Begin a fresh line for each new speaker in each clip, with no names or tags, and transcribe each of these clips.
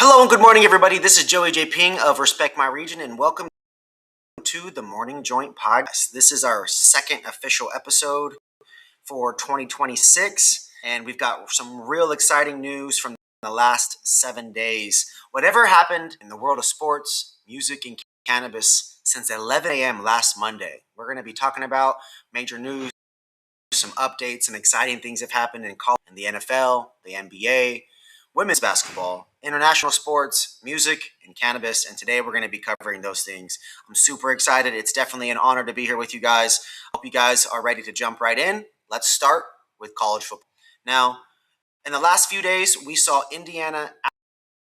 Hello and good morning, everybody. This is Joey J. Ping of Respect My Region, and welcome to the Morning Joint Podcast. This is our second official episode for 2026, and we've got some real exciting news from the last 7 days. Whatever happened in the world of sports, music, and cannabis since 11 a.m. last Monday, we're going to be talking about major news, some updates, some exciting things have happened in college, in the NFL, the NBA, women's basketball, international sports, music, and cannabis. And today we're going to be covering those things. I'm super excited. It's definitely an honor to be here with you guys. Hope you guys are ready to jump right in. Let's start with college football. Now, in the last few days, we saw Indiana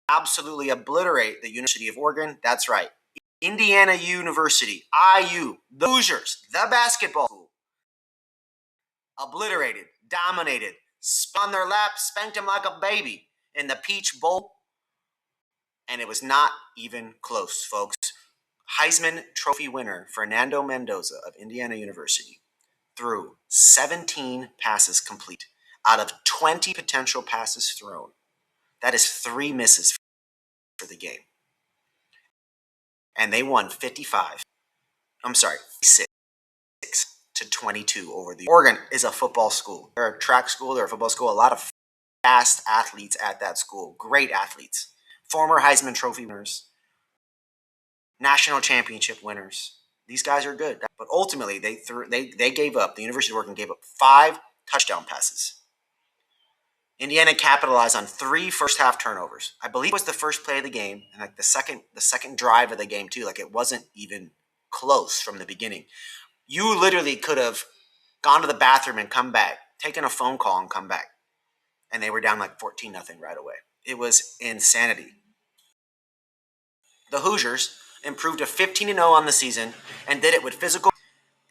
absolutely obliterate the University of Oregon. That's right. Indiana University, IU, the Hoosiers, the basketball school. Obliterated, dominated, spun their lap, spanked him like a baby in the Peach Bowl, and it was not even close, folks. Heisman Trophy winner Fernando Mendoza of Indiana University threw 17 passes complete out of 20 potential passes thrown. That is 3 misses for the game. And they won 56 to 22 over the Oregon is a football school. They're a track school, they're a football school. A lot of fast athletes at that school, great athletes, former Heisman Trophy winners, national championship winners. These guys are good, but ultimately they gave up. The University of Oregon gave up 5 touchdown passes. Indiana capitalized on 3 first-half turnovers. I believe it was the first play of the game, and like the second drive of the game too. Like it wasn't even close from the beginning. You literally could have gone to the bathroom and come back, taken a phone call and come back. And they were down like 14-0 right away. It was insanity. The Hoosiers improved to 15-0 on the season and did it with physical,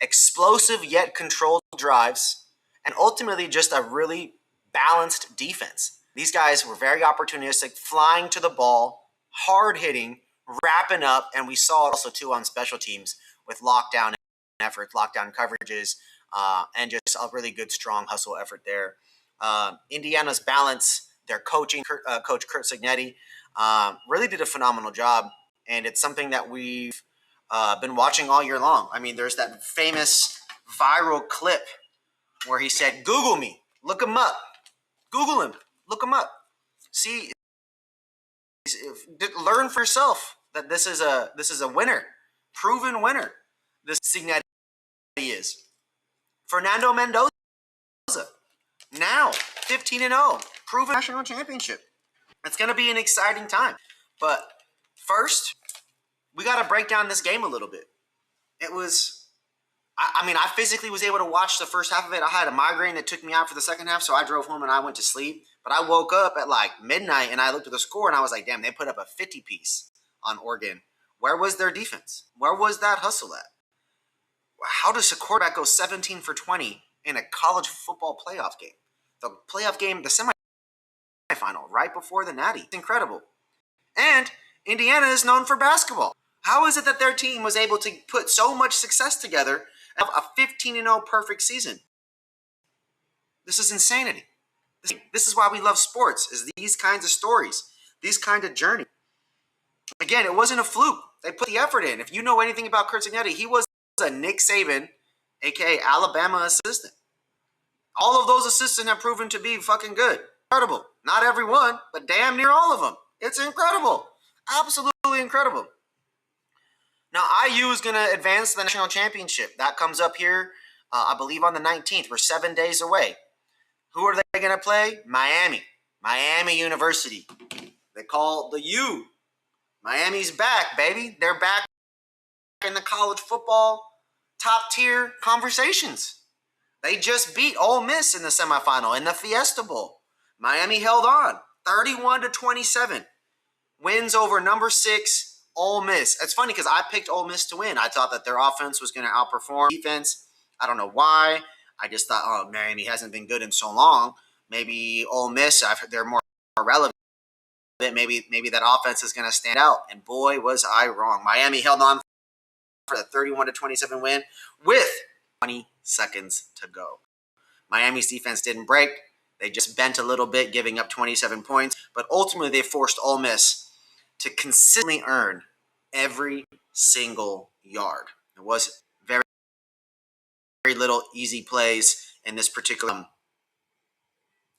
explosive yet controlled drives, and ultimately just a really balanced defense. These guys were very opportunistic, flying to the ball, hard hitting, wrapping up, and we saw it also too on special teams with lockdown efforts, lockdown coverages, and just a really good, strong hustle effort there. Indiana's balance, their coaching, Coach Curt Cignetti, really did a phenomenal job, and it's something that we've been watching all year long. I mean, there's that famous viral clip where he said, "Google me, look him up, Google him, look him up, see, learn for yourself that this is a winner, proven winner. This Cignetti is Fernando Mendoza." Now, 15-0, proven national championship. It's going to be an exciting time. But first, we got to break down this game a little bit. It was, I physically was able to watch the first half of it. I had a migraine that took me out for the second half, so I drove home and I went to sleep. But I woke up at like midnight and I looked at the score and I was like, damn, they put up a 50-piece on Oregon. Where was their defense? Where was that hustle at? How does a quarterback go 17 for 20 in a college football playoff game? The playoff game, the semifinal, right before the Natty. It's incredible. And Indiana is known for basketball. How is it that their team was able to put so much success together and have a 15-0 perfect season? This is insanity. This is why we love sports, is these kinds of stories, these kind of journey. Again, it wasn't a fluke. They put the effort in. If you know anything about Curt Cignetti, he was a Nick Saban, a.k.a. Alabama assistant. All of those assistants have proven to be fucking good. Incredible. Not everyone, but damn near all of them. It's incredible. Absolutely incredible. Now, IU is going to advance to the national championship. That comes up here, I believe, on the 19th. We're 7 days away. Who are they going to play? Miami. Miami University. They call the U. Miami's back, baby. They're back in the college football top-tier conversations. They just beat Ole Miss in the semifinal in the Fiesta Bowl. Miami held on 31-27. Wins over number 6 Ole Miss. It's funny because I picked Ole Miss to win. I thought that their offense was going to outperform defense. I don't know why. I just thought, oh, Miami hasn't been good in so long. Maybe Ole Miss, they're more relevant. Maybe that offense is going to stand out. And boy, was I wrong. Miami held on for the 31-27 win with 20 seconds to go. Miami's defense didn't break. They just bent a little bit, giving up 27 points. But ultimately, they forced Ole Miss to consistently earn every single yard. It was very, very little easy plays in this particular,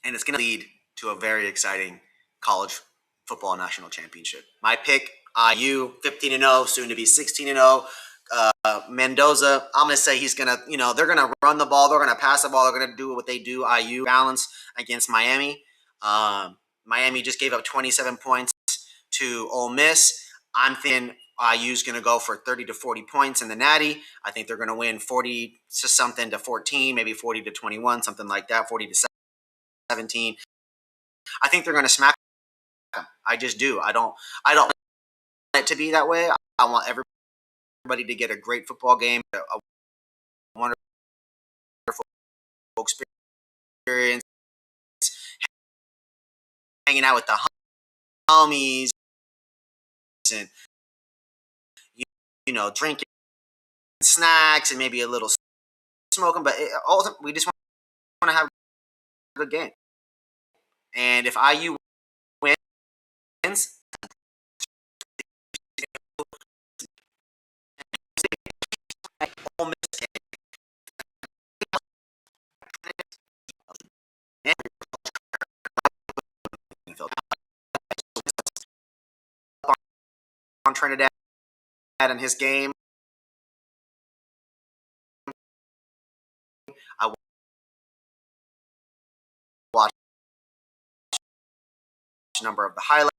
and it's going to lead to a very exciting college football national championship. My pick, IU, 15-0, soon to be 16-0. Mendoza, I'm going to say he's going to, they're going to run the ball. They're going to pass the ball. They're going to do what they do. IU balance against Miami. Miami just gave up 27 points to Ole Miss. I'm thinking IU's going to go for 30 to 40 points in the Natty. I think they're going to win 40 to something to 14, maybe 40 to 21, something like that, 40 to 17. I think they're going to smack them. I just do. I don't want it to be that way. I want everybody to get a great football game, a wonderful experience, hanging out with the homies and drinking snacks and maybe a little smoking. But we just want to have a good game. And if IU wins, Ole Miss on Trinidad and his game. I watched a number of the highlights,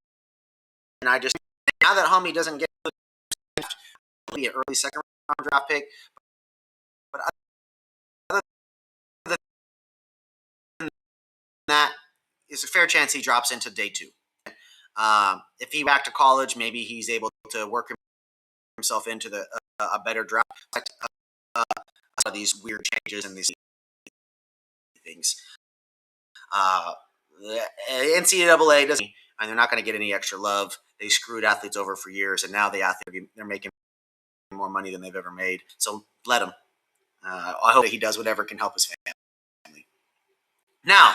and I just, now that homie doesn't get be an early second round draft pick, but other than that, it's a fair chance he drops into day 2. If he back to college, maybe he's able to work himself into a better draft. These weird changes and these things. The NCAA doesn't, and they're not going to get any extra love. They screwed athletes over for years, and now they're making more money than they've ever made. So let him. I hope that he does whatever can help his family. Now,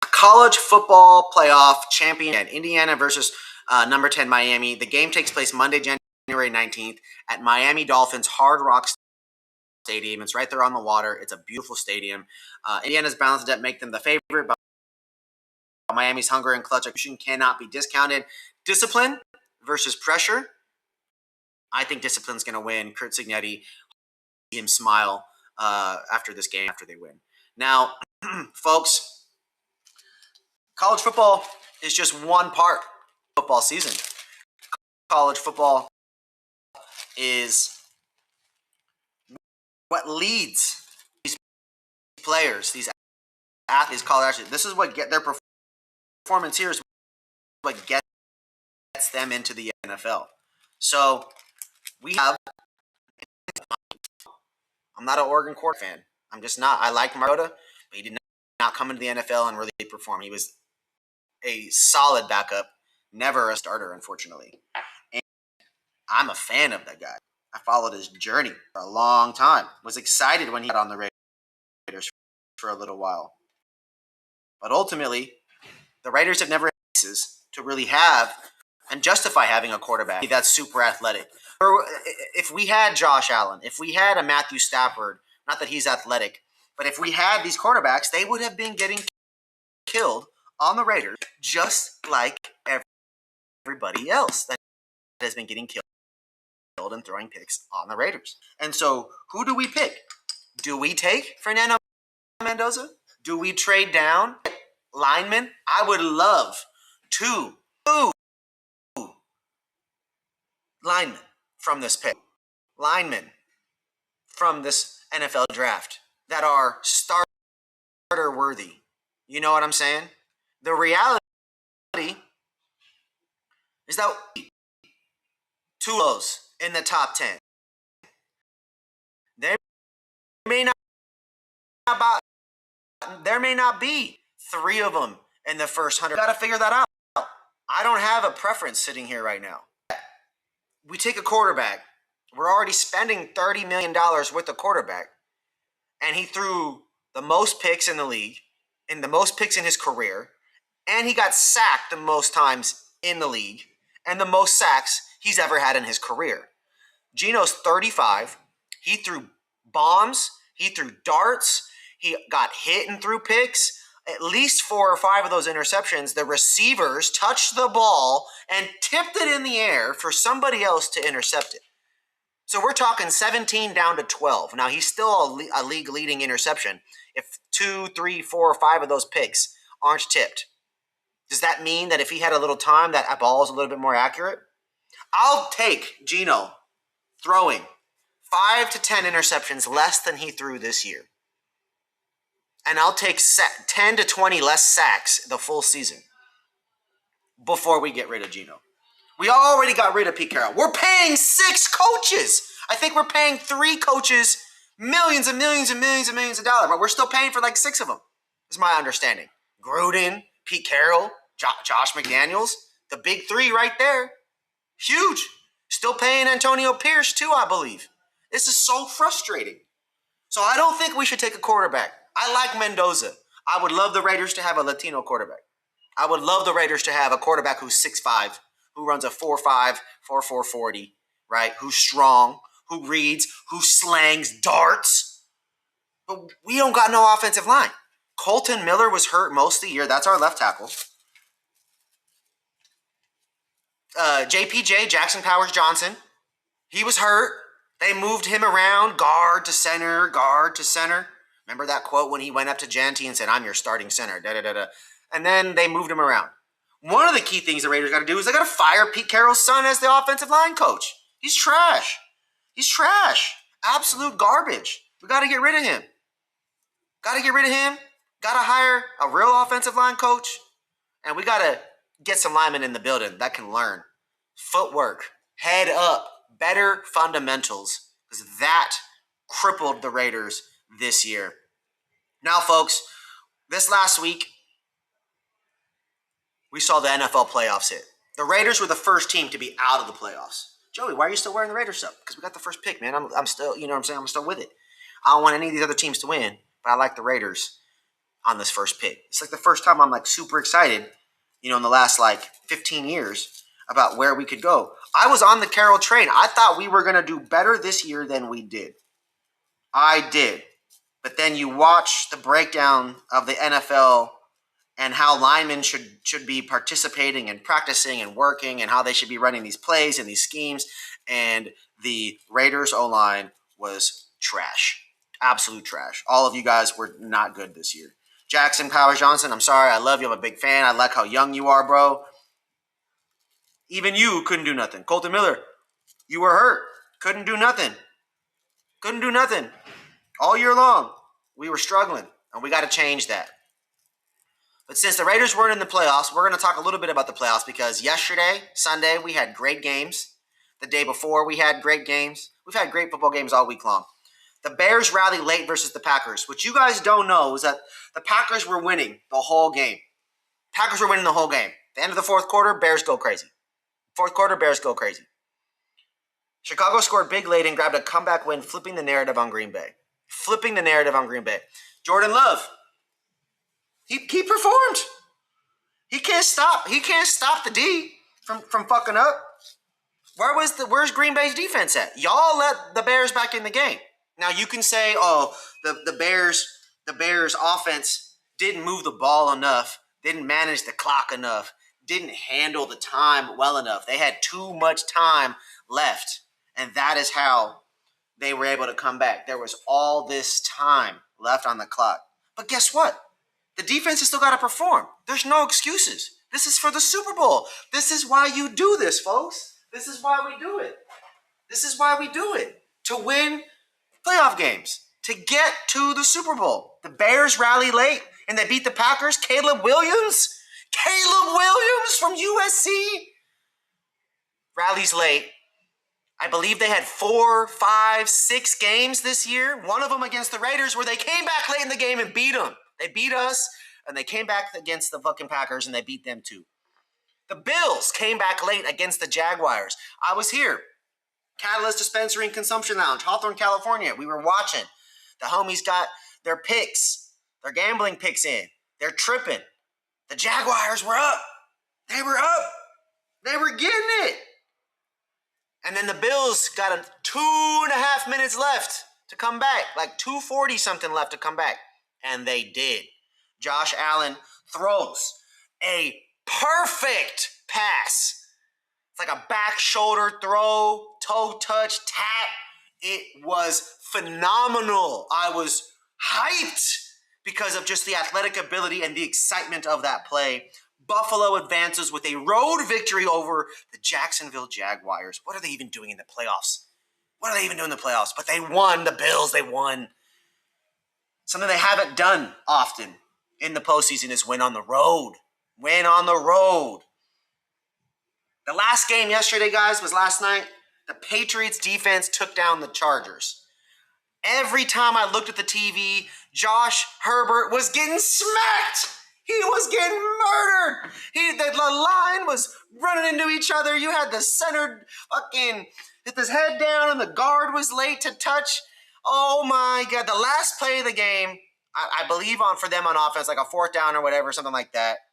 college football playoff champion, Indiana versus number 10 Miami. The game takes place Monday, January 19th at Miami Dolphins Hard Rock Stadium. It's right there on the water. It's a beautiful stadium. Indiana's balanced debt make them the favorite, but Miami's hunger and clutch execution cannot be discounted. Discipline versus pressure. I think discipline's going to win. Kurt Signetti, see him smile after this game, after they win. Now, folks, college football is just one part of football season. College football is what leads these players, these athletes, college athletes. This is what get their performance here is what gets them into the NFL. So we have. I'm not an Oregon Court fan. I'm just not. I like Mariota, but he did not come into the NFL and really perform. He was a solid backup, never a starter, unfortunately. And I'm a fan of that guy. I followed his journey for a long time. Was excited when he got on the Raiders for a little while. But ultimately, the Raiders have never had pieces to really have and justify having a quarterback that's super athletic. Or if we had Josh Allen, if we had a Matthew Stafford, not that he's athletic, but if we had these quarterbacks, they would have been getting killed on the Raiders just like everybody else that has been getting killed and throwing picks on the Raiders. And so who do we pick? Do we take Fernando Mendoza? Do we trade down linemen? I would love two linemen from this pick. Linemen from this NFL draft that are starter worthy. You know what I'm saying? The reality is that two of those in the top 10. There may not be three of them in the first 100. Got to figure that out. I don't have a preference sitting here right now. We take a quarterback. We're already spending $30 million with a quarterback. And he threw the most picks in the league and the most picks in his career. And he got sacked the most times in the league and the most sacks he's ever had in his career. Geno's 35. He threw bombs. He threw darts. He got hit and threw picks. At least 4 or 5 of those interceptions, the receivers touched the ball and tipped it in the air for somebody else to intercept it. So we're talking 17 down to 12. Now, he's still a league-leading interception if 2, 3, 4, or 5 of those picks aren't tipped. Does that mean that if he had a little time, that ball is a little bit more accurate? I'll take Geno throwing 5 to 10 interceptions less than he threw this year. And I'll take 10 to 20 less sacks the full season before we get rid of Geno. We already got rid of Pete Carroll. We're paying 6 coaches. I think we're paying 3 coaches millions and millions and millions and millions of dollars, but we're still paying for like 6 of them, is my understanding. Gruden, Pete Carroll, Josh McDaniels, the big 3 right there. Huge. Still paying Antonio Pierce too, I believe. This is so frustrating. So I don't think we should take a quarterback. I like Mendoza. I would love the Raiders to have a Latino quarterback. I would love the Raiders to have a quarterback who's 6'5", who runs a 4.5, 4.4 40, right? Who's strong, who reads, who slangs darts. But we don't got no offensive line. Colton Miller was hurt most of the year. That's our left tackle. JPJ, Jackson Powers Johnson, he was hurt. They moved him around, guard to center, guard to center. Remember that quote when he went up to Janty and said, "I'm your starting center," da-da-da-da. And then they moved him around. One of the key things the Raiders got to do is they got to fire Pete Carroll's son as the offensive line coach. He's trash. He's trash. Absolute garbage. We got to get rid of him. Got to get rid of him. Got to hire a real offensive line coach. And we got to get some linemen in the building that can learn. Footwork. Head up. Better fundamentals. Because that crippled the Raiders this year. Now, folks, this last week, we saw the NFL playoffs hit. The Raiders were the first team to be out of the playoffs. Joey, why are you still wearing the Raiders stuff? Because we got the first pick, man. I'm still, you know what I'm saying? I'm still with it. I don't want any of these other teams to win, but I like the Raiders on this first pick. It's like the first time I'm like super excited, you know, in the last like 15 years about where we could go. I was on the Carroll train. I thought we were going to do better this year than we did. I did. But then you watch the breakdown of the NFL and how linemen should be participating and practicing and working and how they should be running these plays and these schemes. And the Raiders O-line was trash. Absolute trash. All of you guys were not good this year. Jackson Powers Johnson, I'm sorry. I love you. I'm a big fan. I like how young you are, bro. Even you couldn't do nothing. Colton Miller, you were hurt. Couldn't do nothing. Couldn't do nothing. All year long, we were struggling, and we got to change that. But since the Raiders weren't in the playoffs, we're going to talk a little bit about the playoffs because yesterday, Sunday, we had great games. The day before, we had great games. We've had great football games all week long. The Bears rallied late versus the Packers. What you guys don't know is that the Packers were winning the whole game. Packers were winning the whole game. At the end of the fourth quarter, Bears go crazy. Fourth quarter, Bears go crazy. Chicago scored big late and grabbed a comeback win, flipping the narrative on Green Bay. Flipping the narrative on Green Bay. Jordan Love. He performed. He can't stop. He can't stop the D from fucking up. Where's Green Bay's defense at? Y'all let the Bears back in the game. Now you can say, oh, the Bears offense didn't move the ball enough, didn't manage the clock enough, didn't handle the time well enough. They had too much time left, and that is how they were able to come back. There was all this time left on the clock. But guess what? The defense has still got to perform. There's no excuses. This is for the Super Bowl. This is why you do this, folks. This is why we do it. This is why we do it. To win playoff games. To get to the Super Bowl. The Bears rally late and they beat the Packers. Caleb Williams from USC rallies late. I believe they had 4, 5, 6 games this year. One of them against the Raiders where they came back late in the game and beat them. They beat us, and they came back against the fucking Packers, and they beat them too. The Bills came back late against the Jaguars. I was here. Catalyst Dispensary and Consumption Lounge, Hawthorne, California. We were watching. The homies got their picks, their gambling picks in. They're tripping. The Jaguars were up. They were up. They were getting it. And then the Bills got 2.5 minutes left to come back. Like 2:40 something left to come back. And they did. Josh Allen throws a perfect pass. It's like a back shoulder throw, toe touch, tap. It was phenomenal. I was hyped because of just the athletic ability and the excitement of that play. Buffalo advances with a road victory over the Jacksonville Jaguars. What are they even doing in the playoffs? What are they even doing in the playoffs? But they won. The Bills, they won. Something they haven't done often in the postseason is win on the road. Win on the road. The last game yesterday, guys, was last night. The Patriots defense took down the Chargers. Every time I looked at the TV, Josh Herbert was getting smacked. He was getting murdered. The line was running into each other. You had the center fucking hit his head down, and the guard was late to touch. Oh my God! The last play of the game, I believe for them on offense, like a 4th down or whatever, something like that.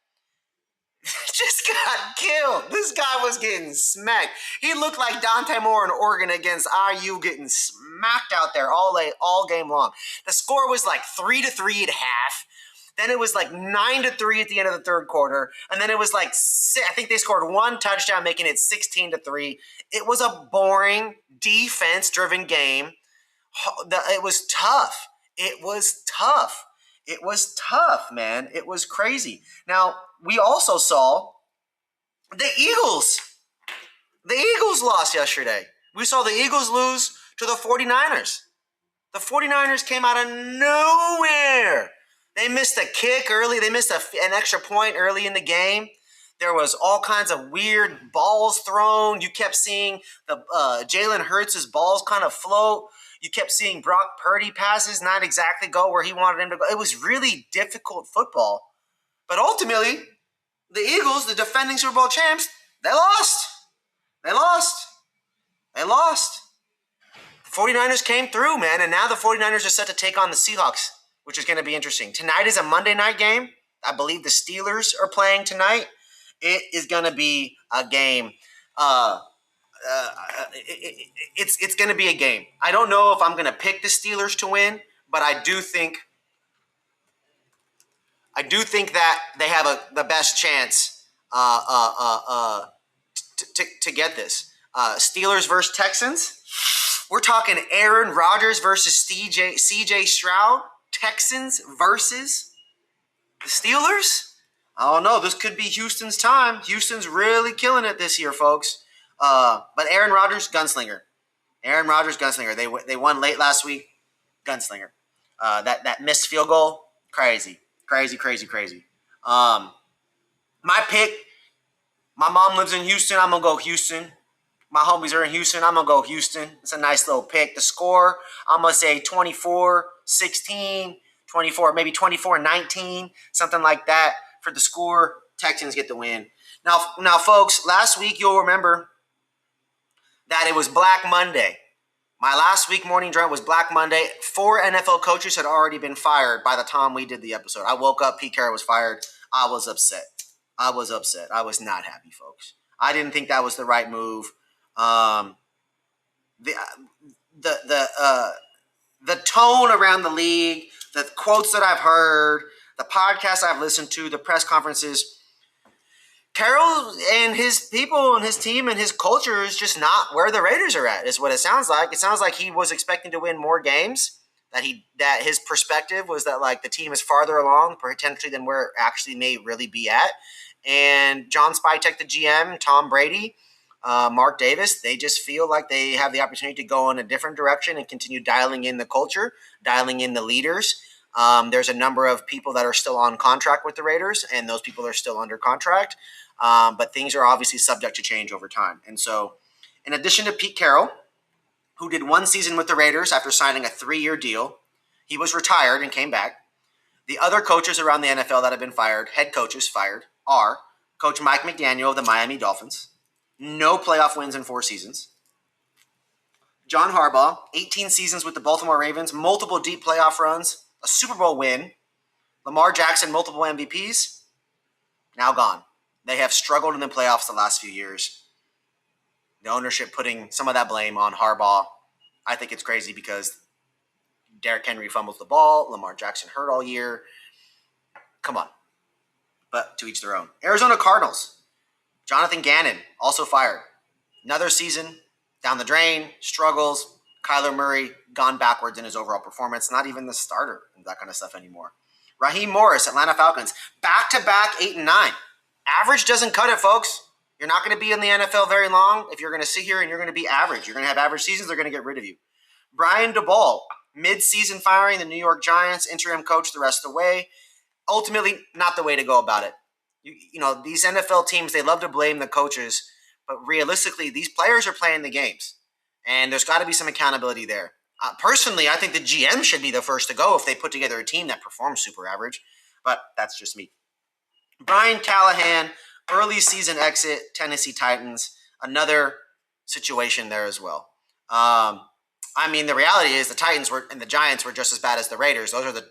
Just got killed. This guy was getting smacked. He looked like Dante Moore in Oregon against IU, getting smacked out there all game long. The score was like 3-3 at half. Then it was like 9-3 at the end of the third quarter. And then it was like, I think they scored 1 touchdown, making it 16-3. It was a boring, defense-driven game. It was tough. It was tough. It was tough, man. It was crazy. Now, we also saw the Eagles. The Eagles lost yesterday. We saw the Eagles lose to the 49ers. The 49ers came out of nowhere. They missed a kick early. They missed an extra point early in the game. There was all kinds of weird balls thrown. You kept seeing the Jalen Hurts' balls kind of float. You kept seeing Brock Purdy passes not exactly go where he wanted him to go. It was really difficult football. But ultimately, the Eagles, the defending Super Bowl champs, they lost. They lost. They lost. The 49ers came through, man, and now the 49ers are set to take on the Seahawks, which is going to be interesting. Tonight is a Monday night game. I believe the Steelers are playing tonight. It is going to be a game. It's going to be a game. I don't know if I'm going to pick the Steelers to win, but I do think that they have the best chance to get this. Steelers versus Texans. We're talking Aaron Rodgers versus CJ Stroud. Texans versus the Steelers. I don't know. This could be Houston's time. Houston's really killing it this year, folks. But Aaron Rodgers, gunslinger. Aaron Rodgers, gunslinger. They won late last week. Gunslinger. That missed field goal, crazy. My pick, my mom lives in Houston. I'm going to go Houston. My homies are in Houston. I'm going to go Houston. It's a nice little pick. The score, I'm going to say 24-16, maybe 24-19, something like that for the score. Texans get the win. Now, folks, last week you'll remember that it was Black Monday. My last week morning drive was Black Monday. 4 NFL coaches had already been fired by the time we did the episode. I woke up, Pete Carroll was fired. I was upset. I was not happy, folks. I didn't think that was the right move. The tone around the league, the quotes that I've heard, the podcasts I've listened to, the press conferences, Carroll and his people and his team and his culture is just not where the Raiders are at, is what it sounds like. It sounds like he was expecting to win more games, that his perspective was that like the team is farther along potentially than where it actually may really be at. And John Spytek, the GM, Tom Brady, Mark Davis, they just feel like they have the opportunity to go in a different direction and continue dialing in the culture, dialing in the leaders. There's a number of people that are still on contract with the Raiders, and those people are still under contract. But things are obviously subject to change over time. And so, in addition to Pete Carroll, who did 1 season with the Raiders after signing a 3-year deal, he was retired and came back. The other coaches around the NFL that have been fired, head coaches fired, are Coach Mike McDaniel of the Miami Dolphins, no playoff wins in 4 seasons. John Harbaugh, 18 seasons with the Baltimore Ravens, multiple deep playoff runs, a Super Bowl win. Lamar Jackson, multiple MVPs. now gone. They have struggled in the playoffs the last few years. The ownership putting some of that blame on Harbaugh. I think it's crazy because Derrick Henry fumbles the ball. Lamar Jackson hurt all year. Come on. But to each their own. Arizona Cardinals. Jonathan Gannon, also fired. Another season, down the drain, struggles. Kyler Murray, gone backwards in his overall performance. Not even the starter and that kind of stuff anymore. Raheem Morris, Atlanta Falcons. Back-to-back 8 and 9. Average doesn't cut it, folks. You're not going to be in the NFL very long if you're going to sit here and you're going to be average. You're going to have average seasons. They're going to get rid of you. Brian Daboll, mid-season firing the New York Giants, interim coach the rest of the way. Ultimately, not the way to go about it. You know, these NFL teams, they love to blame the coaches, but realistically, these players are playing the games, and there's got to be some accountability there. Personally, I think the GM should be the first to go if they put together a team that performs super average, but that's just me. Brian Callahan, early season exit, Tennessee Titans, another situation there as well. I mean, the reality is the Titans were and the Giants were just as bad as the Raiders. Those are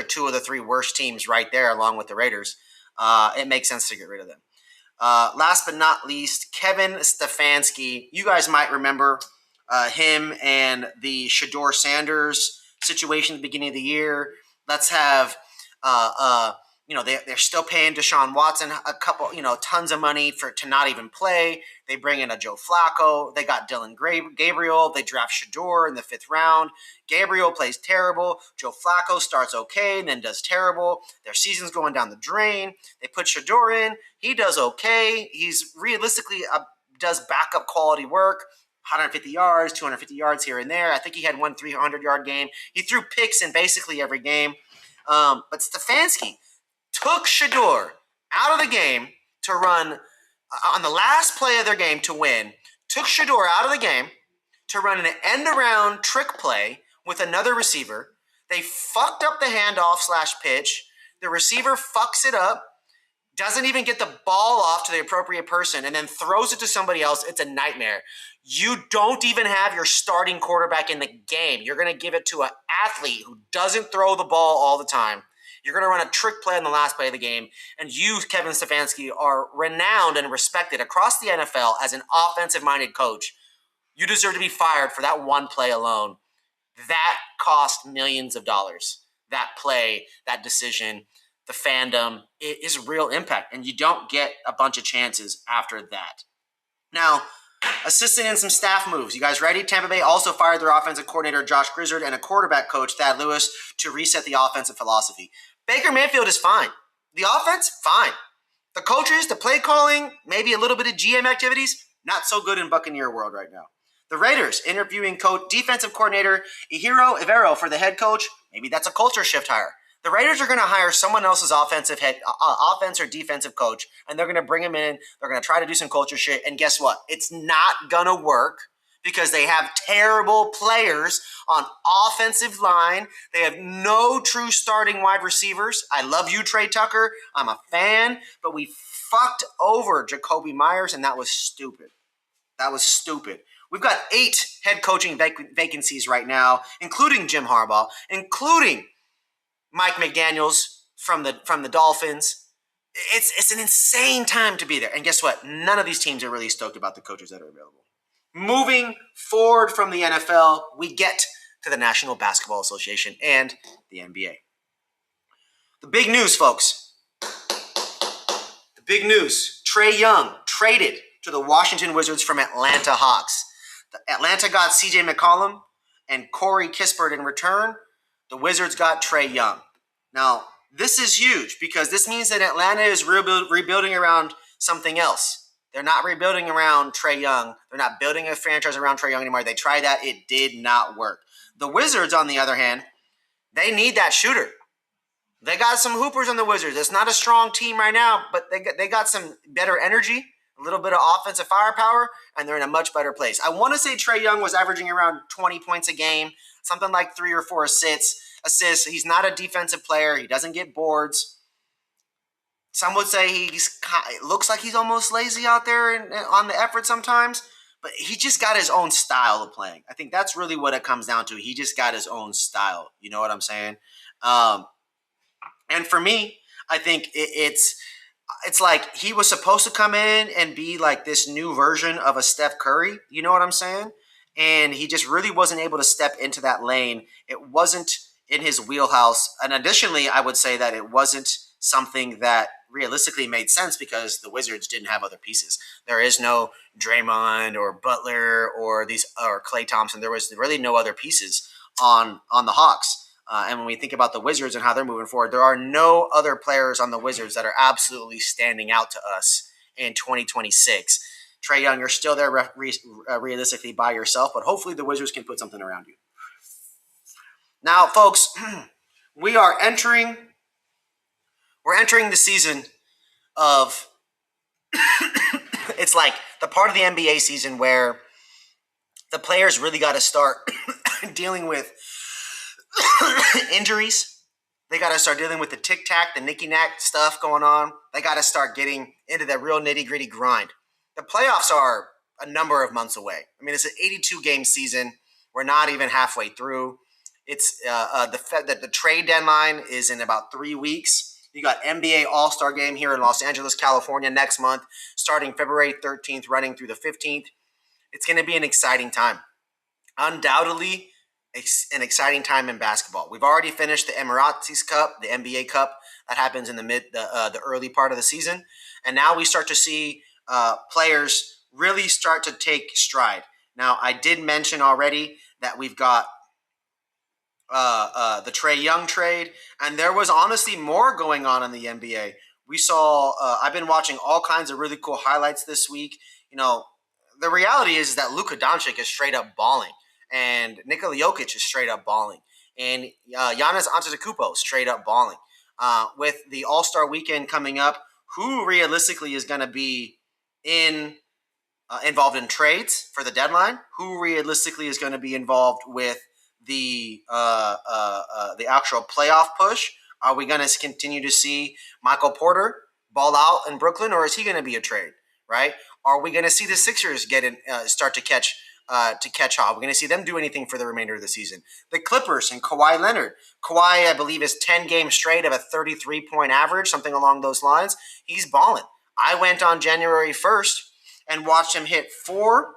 two of the three worst teams right there, along with the Raiders. It makes sense to get rid of them. Last but not least, Kevin Stefanski. You guys might remember him and the Shedeur Sanders situation at the beginning of the year. Let's have, they're still paying Deshaun Watson a couple, tons of money to not even play. They bring in a Joe Flacco. They got Dylan Gabriel. They draft Shedeur in the 5th round. Gabriel plays terrible. Joe Flacco starts okay and then does terrible. Their season's going down the drain. They put Shedeur in. He does okay. He's realistically does backup quality work. 150 yards, 250 yards here and there. I think he had one 300-yard game. He threw picks in basically every game. But Stefanski took Shedeur out of the game to run on the last play of their game to win. Took Shedeur out of the game to run an end-around trick play with another receiver. They fucked up the handoff/pitch. The receiver fucks it up, doesn't even get the ball off to the appropriate person, and then throws it to somebody else. It's a nightmare. You don't even have your starting quarterback in the game. You're going to give it to an athlete who doesn't throw the ball all the time. You're going to run a trick play on the last play of the game, and you, Kevin Stefanski, are renowned and respected across the NFL as an offensive-minded coach. You deserve to be fired for that one play alone. That cost millions of dollars. That play, that decision, the fandom, it is real impact, and you don't get a bunch of chances after that. Now, assisting in some staff moves. You guys ready? Tampa Bay also fired their offensive coordinator, Josh Grizzard, and a quarterback coach, Thad Lewis, to reset the offensive philosophy. Baker Mayfield is fine. The offense, fine. The coaches, the play calling, maybe a little bit of GM activities, not so good in Buccaneer world right now. The Raiders interviewing defensive coordinator Ejiro Evero for the head coach. Maybe that's a culture shift hire. The Raiders are going to hire someone else's offense or defensive coach, and they're going to bring him in. They're going to try to do some culture shit, and guess what? It's not going to work because they have terrible players on offensive line. They have no true starting wide receivers. I love you, Trey Tucker. I'm a fan, but we fucked over Jacoby Myers, and that was stupid. That was stupid. We've got 8 head coaching vacancies right now, including Jim Harbaugh, including Mike McDaniels from the Dolphins. It's an insane time to be there. And guess what? None of these teams are really stoked about the coaches that are available. Moving forward from the NFL, we get to the National Basketball Association and the NBA. The big news, folks. The big news. Trae Young traded to the Washington Wizards from Atlanta Hawks. Atlanta got CJ McCollum and Corey Kispert in return. The Wizards got Trae Young. Now, this is huge because this means that Atlanta is rebuilding around something else. They're not rebuilding around Trae Young. They're not building a franchise around Trae Young anymore. They tried that. It did not work. The Wizards, on the other hand, they need that shooter. They got some hoopers on the Wizards. It's not a strong team right now, but they got some better energy, a little bit of offensive firepower, and they're in a much better place. I want to say Trae Young was averaging around 20 points a game, something like 3 or 4 assists. He's not a defensive player. He doesn't get boards. Some would say it looks like he's almost lazy out there on the effort sometimes, but he just got his own style of playing. I think that's really what it comes down to. He just got his own style. You know what I'm saying? And for me, I think it's it's like he was supposed to come in and be like this new version of a Steph Curry. You know what I'm saying? And he just really wasn't able to step into that lane. It wasn't in his wheelhouse. And additionally, I would say that it wasn't something that realistically made sense because the Wizards didn't have other pieces. There is no Draymond or Butler or Klay Thompson. There was really no other pieces on the Hawks. And when we think about the Wizards and how they're moving forward, there are no other players on the Wizards that are absolutely standing out to us in 2026. Trae Young, you're still there realistically by yourself, but hopefully the Wizards can put something around you. Now, folks, we're entering the season of it's like the part of the NBA season where the players really got to start dealing with injuries. They got to start dealing with the tic-tac, the nicky-knack stuff going on. They got to start getting into the real nitty-gritty grind. The playoffs are a number of months away. I mean, it's an 82-game season. We're not even halfway through. It's the trade deadline is in about 3 weeks. You got NBA All-Star Game here in Los Angeles, California next month, starting February 13th, running through the 15th. It's going to be an exciting time. Undoubtedly, an exciting time in basketball. We've already finished the Emirates Cup, the NBA Cup that happens in the early part of the season, and now we start to see players really start to take stride. Now, I did mention already that we've got the Trae Young trade, and there was honestly more going on in the NBA. We saw. I've been watching all kinds of really cool highlights this week. You know, the reality is that Luka Doncic is straight up balling, and Nikola Jokic is straight up balling, and Giannis Antetokounmpo straight up balling. With the All-Star weekend coming up, who realistically is going to be involved in trades for the deadline? Who realistically is going to be involved with the actual playoff push? Are we going to continue to see Michael Porter ball out in Brooklyn, or is he going to be a trade? Right? Are we going to see the Sixers start to catch on? We're going to see them do anything for the remainder of the season. The Clippers and Kawhi Leonard. Kawhi, I believe, is 10 games straight of a 33-point average, something along those lines. He's balling. I went on January 1st and watched him hit 4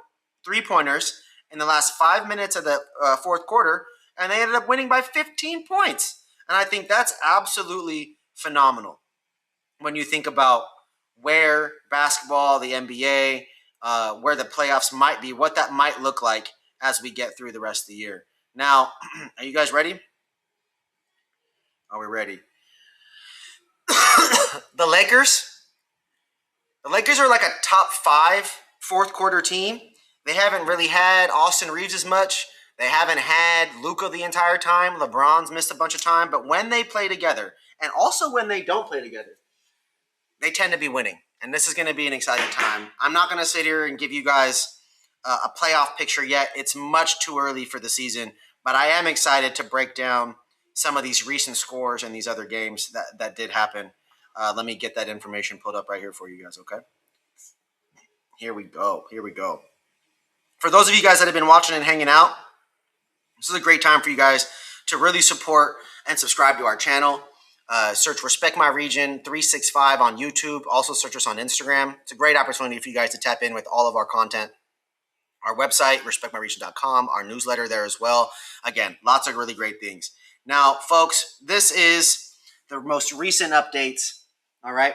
3-pointers in the last 5 minutes of the fourth quarter, and they ended up winning by 15 points. And I think that's absolutely phenomenal when you think about where basketball, the NBA, where the playoffs might be, what that might look like as we get through the rest of the year. Now, are you guys ready? Are we ready? The Lakers are like a top 5 fourth quarter team. They haven't really had Austin Reeves as much. They haven't had Luka the entire time. LeBron's missed a bunch of time. But when they play together, and also when they don't play together, they tend to be winning. And this is going to be an exciting time. I'm not going to sit here and give you guys a playoff picture yet. It's much too early for the season. But I am excited to break down some of these recent scores and these other games that did happen. Let me get that information pulled up right here for you guys, okay? Here we go. For those of you guys that have been watching and hanging out, this is a great time for you guys to really support and subscribe to our channel. Search Respect My Region 365 on YouTube. Also search us on Instagram. It's a great opportunity for you guys to tap in with all of our content. Our website, respectmyregion.com, our newsletter there as well. Again, lots of really great things. Now, folks, this is the most recent updates, all right?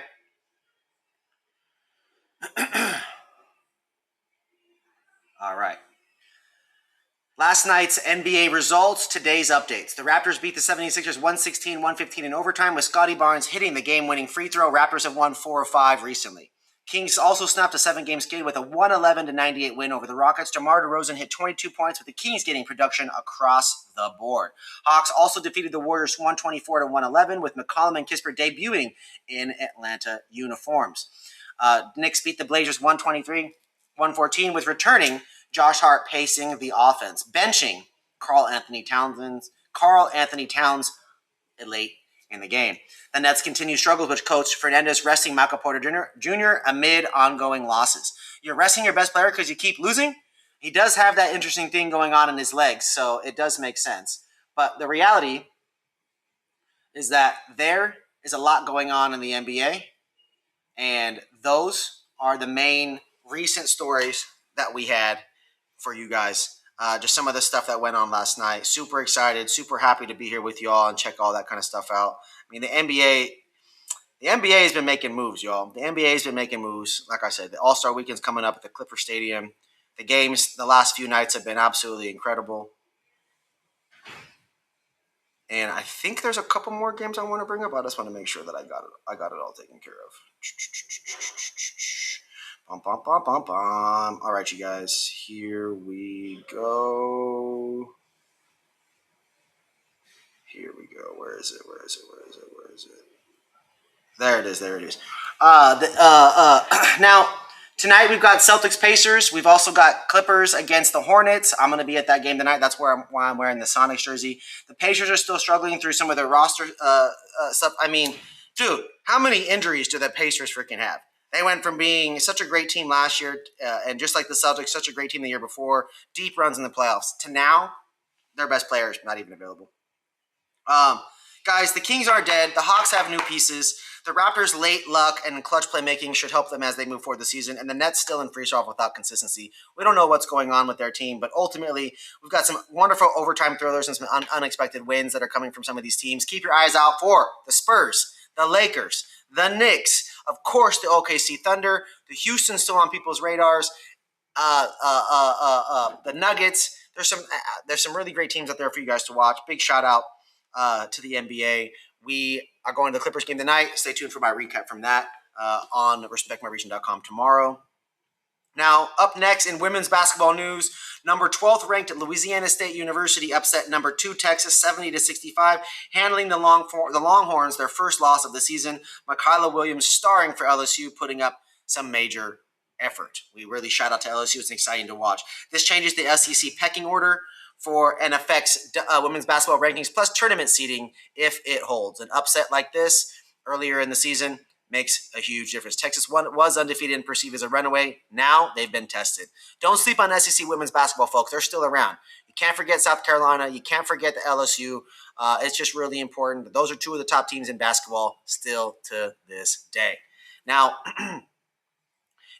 All right. Last night's NBA results, today's updates. The Raptors beat the 76ers 116-115 in overtime with Scotty Barnes hitting the game-winning free throw. Raptors have won 4 of 5 recently. Kings also snapped a 7-game skid with a 111-98 win over the Rockets. DeMar DeRozan hit 22 points with the Kings getting production across the board. Hawks also defeated the Warriors 124-111 with McCollum and Kispert debuting in Atlanta uniforms. Knicks beat the Blazers 123-114 with returning Josh Hart pacing the offense, benching Karl Anthony Towns late in the game. The Nets continue struggles with Coach Fernandez resting Michael Porter Jr. amid ongoing losses. You're resting your best player because you keep losing? He does have that interesting thing going on in his legs, so it does make sense. But the reality is that there is a lot going on in the NBA, And those are the main recent stories that we had for you guys. Just some of the stuff that went on last night. Super excited, super happy to be here with y'all and check all that kind of stuff out. I mean, the NBA has been making moves, y'all. The NBA has been making moves. Like I said, the All-Star Weekend's coming up at the Clipper Stadium. The games the last few nights have been absolutely incredible. And I think there's a couple more games I want to bring up. I just want to make sure that I got it all taken care of. Bum, bum, bum, bum, bum. All right, you guys. Here we go. Here we go. Where is it? There it is. Now, tonight we've got Celtics Pacers. We've also got Clippers against the Hornets. I'm going to be at that game tonight. That's why I'm wearing the Sonics jersey. The Pacers are still struggling through some of their roster stuff. I mean, dude, how many injuries do the Pacers freaking have? They went from being such a great team last year, and just like the Celtics, such a great team the year before, deep runs in the playoffs, to now their best player is not even available. Guys, the Kings are dead. The Hawks have new pieces. The Raptors' late luck and clutch playmaking should help them as they move forward this season. And the Nets still in free fall without consistency. We don't know what's going on with their team, but ultimately, we've got some wonderful overtime thrillers and some unexpected wins that are coming from some of these teams. Keep your eyes out for the Spurs, the Lakers, the Knicks, of course, the OKC Thunder, the Houston still on people's radars, the Nuggets. There's some really great teams out there for you guys to watch. Big shout out to the NBA. We are going to the Clippers game tonight. Stay tuned for my recap from that on respectmyregion.com tomorrow. Now, up next in women's basketball news, number 12th ranked Louisiana State University upset number 2 Texas 70-65, handling the Longhorns their first loss of the season. Makayla Williams starring for LSU, putting up some major effort. We really shout out to LSU. It's exciting to watch. This changes the SEC pecking order and affects women's basketball rankings plus tournament seeding if it holds. An upset like this earlier in the season makes a huge difference. Texas was undefeated and perceived as a runaway. Now they've been tested. Don't sleep on SEC women's basketball, folks. They're still around. You can't forget South Carolina. You can't forget the LSU. It's just really important. Those are two of the top teams in basketball still to this day. Now,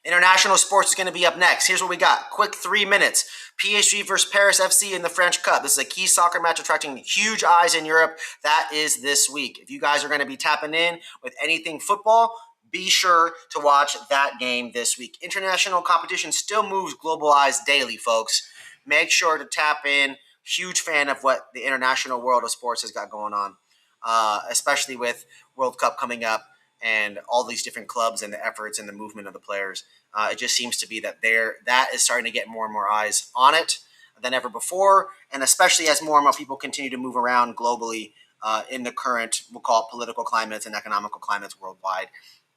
international sports is going to be up next. Here's what we got. Quick 3 minutes. PSG versus Paris FC in the French Cup. This is a key soccer match attracting huge eyes in Europe. That is this week. If you guys are going to be tapping in with anything football, be sure to watch that game this week. International competition still moves globalized daily, folks. Make sure to tap in. Huge fan of what the international world of sports has got going on, especially with World Cup coming up and all these different clubs and the efforts and the movement of the players. It just seems to be that that is starting to get more and more eyes on it than ever before, and especially as more and more people continue to move around globally in the current, we'll call it political climates and economical climates worldwide.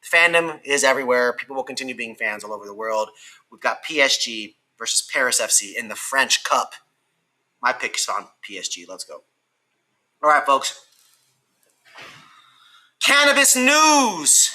Fandom is everywhere. People will continue being fans all over the world. We've got PSG versus Paris FC in the French Cup. My pick is on PSG. Let's go. All right, folks. Cannabis news.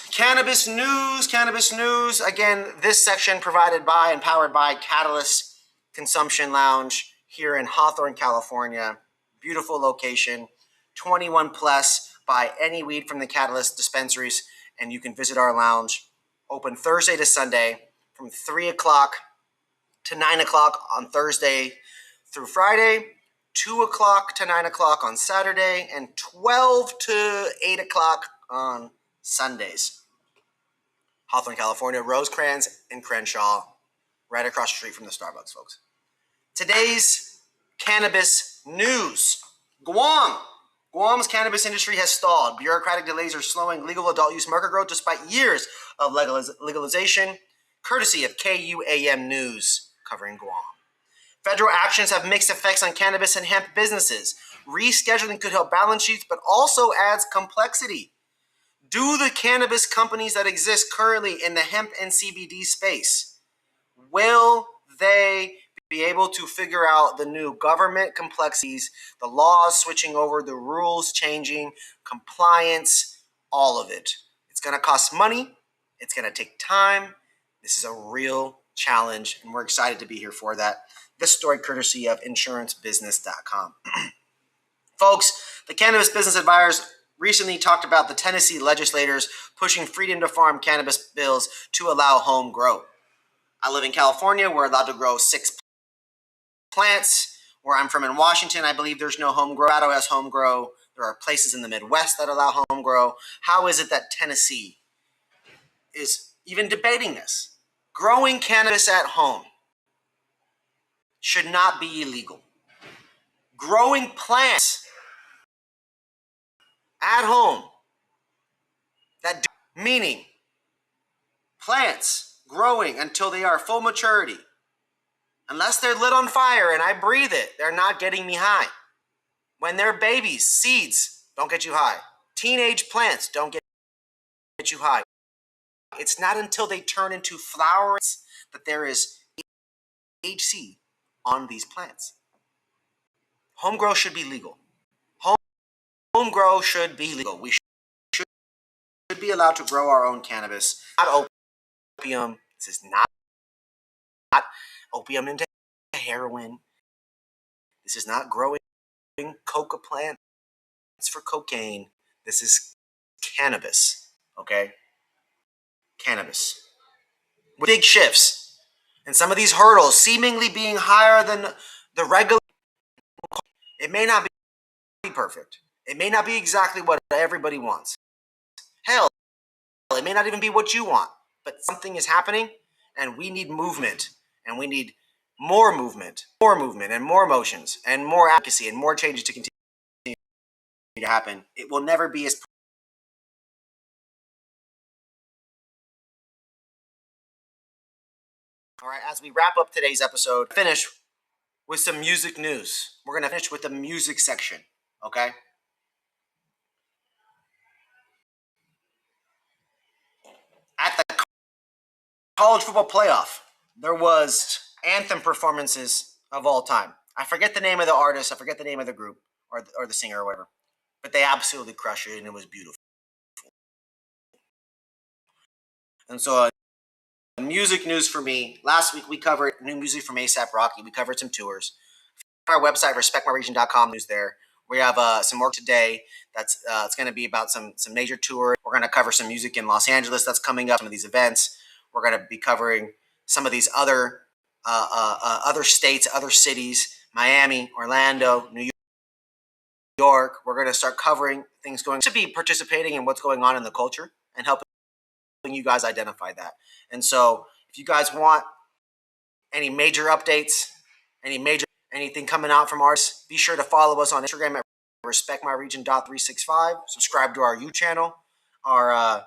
Again, this section provided by and powered by Catalyst Consumption Lounge here in Hawthorne, California. Beautiful location. 21 plus. Buy any weed from the Catalyst dispensaries, and you can visit our lounge. Open Thursday to Sunday from 3 o'clock to 9 o'clock on Thursday through Friday. 2 o'clock to 9 o'clock on Saturday, and 12 to 8 o'clock on Sundays. Hawthorne, California, Rosecrans and Crenshaw, right across the street from the Starbucks, folks. Today's cannabis news. Guam's cannabis industry has stalled. Bureaucratic delays are slowing legal adult use market growth despite years of legalization, courtesy of KUAM News covering Guam. Federal actions have mixed effects on cannabis and hemp businesses. Rescheduling could help balance sheets, but also adds complexity. Do the cannabis companies that exist currently in the hemp and CBD space, will they be able to figure out the new government complexities, the laws switching over, the rules changing, compliance, all of it? It's going to cost money. It's going to take time. This is a real challenge, and we're excited to be here for that. This story courtesy of insurancebusiness.com. Folks, the Cannabis Business recently talked about the Tennessee legislators pushing freedom to farm cannabis bills to allow home grow. I live in California. We're allowed to grow 6 plants. Where I'm from in Washington, I believe there's no home grow. Colorado has home grow. There are places in the Midwest that allow home grow. How is it that Tennessee is even debating this? Growing cannabis at home should not be illegal. Growing plants at home, meaning plants growing until they are full maturity. Unless they're lit on fire and I breathe it, they're not getting me high. When they're babies, seeds don't get you high. Teenage plants don't get you high. It's not until they turn into flowers that there is THC on these plants. Home grow should be legal. Home grow should be legal. We should be allowed to grow our own cannabis. Not opium. This is not opium into heroin. This is not growing coca plants for cocaine. This is cannabis. Okay? Cannabis. With big shifts. And some of these hurdles seemingly being higher than the regular. It may not be perfect. It may not be exactly what everybody wants. Hell, it may not even be what you want. But something is happening, and we need movement. And we need more movement, and more motions, and more advocacy, and more changes to continue to happen. It will never be as. All right, as we wrap up today's episode, finish with some music news. We're going to finish with the music section, okay? At the college football playoff, there was anthem performances of all time. I forget the name of the artist, I forget the name of the group or the singer or whatever, but they absolutely crushed it and it was beautiful. And so music news for me. Last week we covered new music from A$AP Rocky. We covered some tours. On our website, respectmyregion.com, news there. We have some work today. That's it's going to be about some major tours. We're going to cover some music in Los Angeles that's coming up. Some of these events. We're going to be covering some of these other states, other cities, Miami, Orlando, New York. We're going to start covering things going to be participating in what's going on in the culture and helping you guys identify that. And so if you guys want any major updates, anything coming out from artists, be sure to follow us on Instagram at respectmyregion.365. Subscribe to our YouTube channel. Our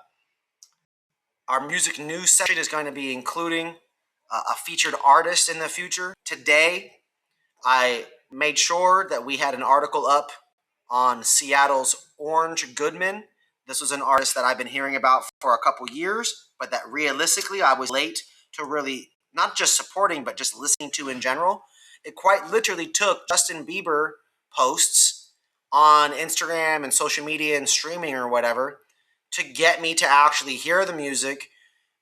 music news section is going to be including a featured artist in the future. Today, I made sure that we had an article up on Seattle's Orange Goodman. This was an artist that I've been hearing about for a couple years, but that realistically I was late to really not just supporting, but just listening to in general. It quite literally took Justin Bieber posts on Instagram and social media and streaming or whatever to get me to actually hear the music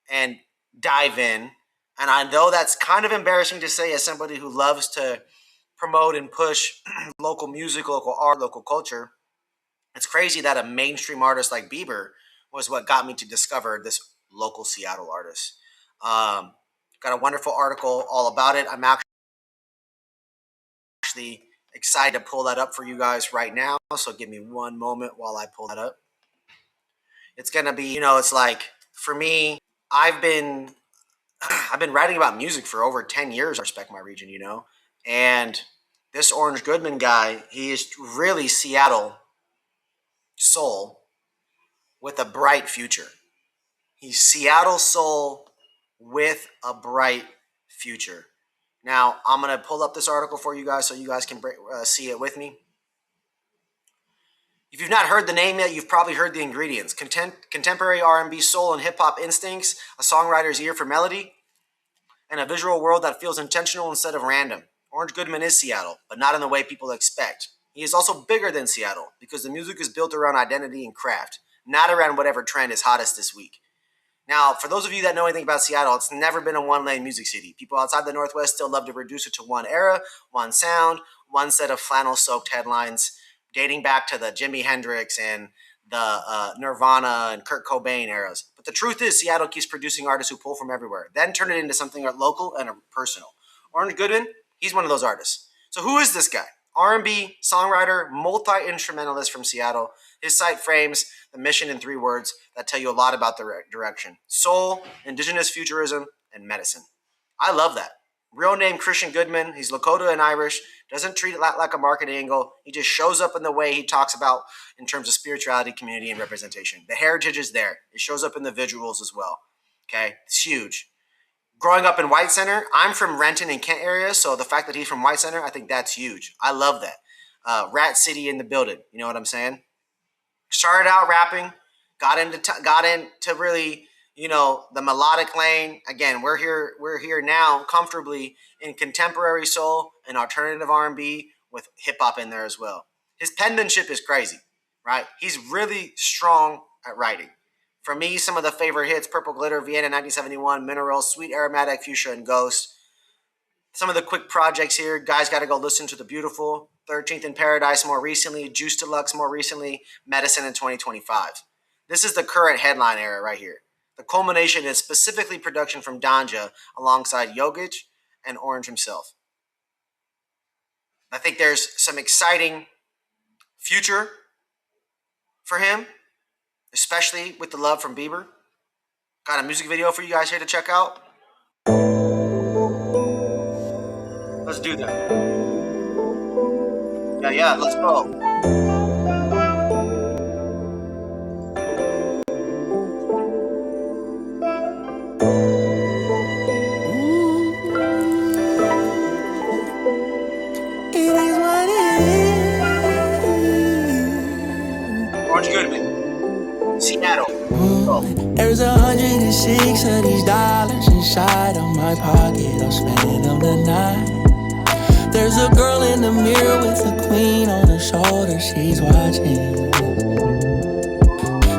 and dive in. And I know that's kind of embarrassing to say as somebody who loves to promote and push local music, local art, local culture. It's crazy that a mainstream artist like Bieber was what got me to discover this local Seattle artist. Got a wonderful article all about it. I'm actually excited to pull that up for you guys right now. So give me one moment while I pull that up. It's going to be, it's like for me, I've been writing about music for over 10 years, I respect my region, and this Orange Goodman guy, he is really Seattle soul with a bright future. He's Seattle soul with a bright future. Now, I'm going to pull up this article for you guys so you guys can see it with me. If you've not heard the name yet, you've probably heard the ingredients. Contemporary R&B, soul, and hip-hop instincts, a songwriter's ear for melody, and a visual world that feels intentional instead of random. Orange Goodman is Seattle, but not in the way people expect. He is also bigger than Seattle because the music is built around identity and craft, not around whatever trend is hottest this week. Now, for those of you that know anything about Seattle, it's never been a one-lane music city. People outside the Northwest still love to reduce it to one era, one sound, one set of flannel-soaked headlines, dating back to the Jimi Hendrix and the Nirvana and Kurt Cobain eras. But the truth is, Seattle keeps producing artists who pull from everywhere, then turn it into something local and personal. Orange Goodman, he's one of those artists. So who is this guy? R&B, songwriter, multi-instrumentalist from Seattle. His site frames the mission in 3 words that tell you a lot about the direction: soul, indigenous futurism, and medicine. I love that. Real name Christian Goodman. He's Lakota and Irish. Doesn't treat it like a market angle. He just shows up in the way he talks about in terms of spirituality, community, and representation. The heritage is there. It shows up in the visuals as well. Okay, it's huge. Growing up in White Center, I'm from Renton and Kent area, so the fact that he's from White Center, I think that's huge. I love that. Rat City in the building. You know what I'm saying? Started out rapping, got into really, the melodic lane. Again, we're here now comfortably in contemporary soul and alternative R&B with hip hop in there as well. His penmanship is crazy, right? He's really strong at writing. For me, some of the favorite hits: Purple Glitter, Vienna 1971, Mineral, Sweet Aromatic, Fuchsia, and Ghost. Some of the quick projects here, guys got to go listen to The Beautiful, 13th in Paradise more recently, Juice Deluxe more recently, Medicine in 2025. This is the current headline era right here. The culmination is specifically production from Danja alongside Yogic and Orange himself. I think there's some exciting future for him, especially with the love from Bieber. Got a music video for you guys here to check out. Let's do that. Yeah, let's go. Orange Goodman, Seattle.
There's 106 of these dollars inside of my pocket. I'll spend them tonight. There's a girl in the mirror with a queen on her shoulder. She's watching.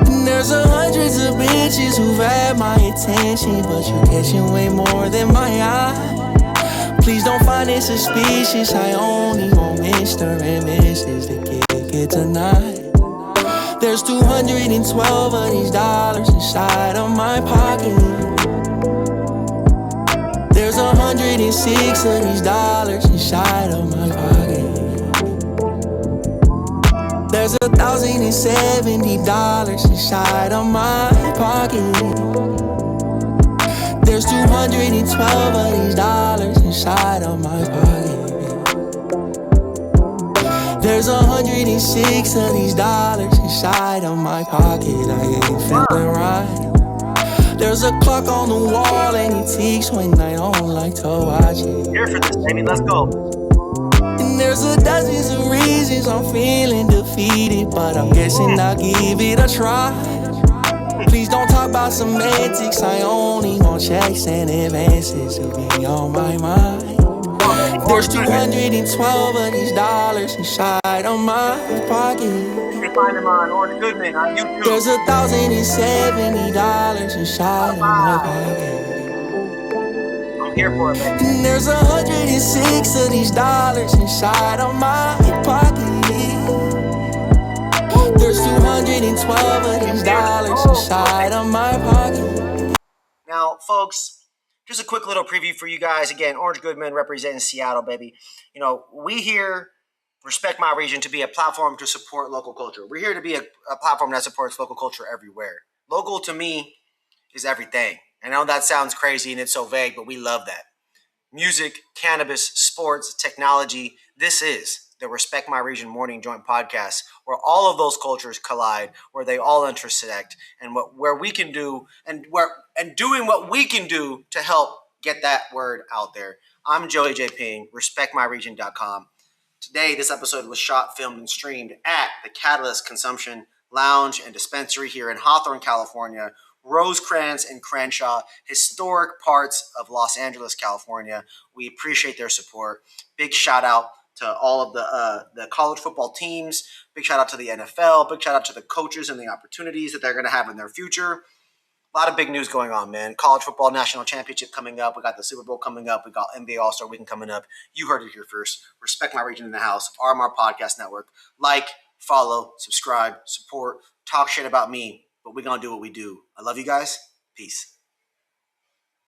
And there's hundreds of bitches who've had my attention, but you're catching way more than my eye. Please don't find it suspicious. I only want Mr. and Mrs. to kick it tonight. There's 212 of these dollars inside of my pocket. There's 106 of these dollars inside of my pocket. There's $1,070 inside of my pocket. There's 212 of these dollars inside of my pocket. There's 106 of these dollars inside of my pocket. I ain't feeling right. There's a clock on the wall and it ticks when I don't like to watch it.
Here for this, baby. Let's go.
And there's dozens of reasons I'm feeling defeated, but I'm guessing I'll give it a try. Please don't talk about semantics. I only want checks and advances to be on my mind. There's 212 of these dollars inside of my pocket.
You can find him on Orange Goodman on YouTube.
There's $1,070 inside of my pocket.
I'm here for it, baby.
And there's 106 of these dollars inside of my pocket. There's 212 of these dollars inside of my pocket.
Now, folks, just a quick little preview for you guys. Again, Orange Goodman representing Seattle, baby. We here respect my region to be a platform to support local culture. We're here to be a platform that supports local culture everywhere. Local to me is everything. I know that sounds crazy and it's so vague, but we love that. Music, cannabis, sports, technology. This is the Respect My Region Morning Joint Podcast, where all of those cultures collide, where they all intersect, and where we can do and doing what we can do to help get that word out there. I'm Joey J. Ping, respectmyregion.com. Today, this episode was shot, filmed, and streamed at the Catalyst Consumption Lounge and Dispensary here in Hawthorne, California, Rosecrans and Crenshaw, historic parts of Los Angeles, California. We appreciate their support. Big shout out to all of the college football teams. Big shout out to the NFL. Big shout out to the coaches and the opportunities that they're going to have in their future. A lot of big news going on, man. College football national championship coming up. We got the Super Bowl coming up. We got NBA All-Star Weekend coming up. You heard it here first. Respect My Region in the house. RMR Podcast Network. Like, follow, subscribe, support, talk shit about me, but we're going to do what we do. I love you guys. Peace.